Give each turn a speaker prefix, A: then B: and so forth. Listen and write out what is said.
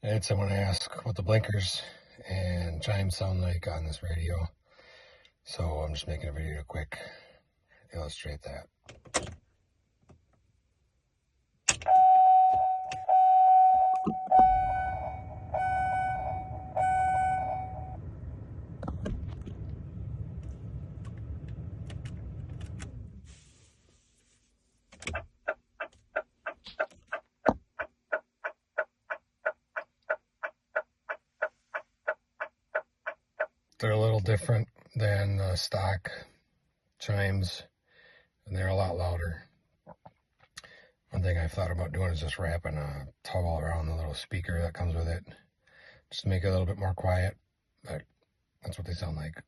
A: I had someone ask what the blinkers and chimes sound like on this radio, so I'm just making a video to quick illustrate that. They're a little different than the stock chimes, and they're a lot louder. One thing I've thought about doing is just wrapping a towel around the little speaker that comes with it, just to make it a little bit more quiet, but that's what they sound like.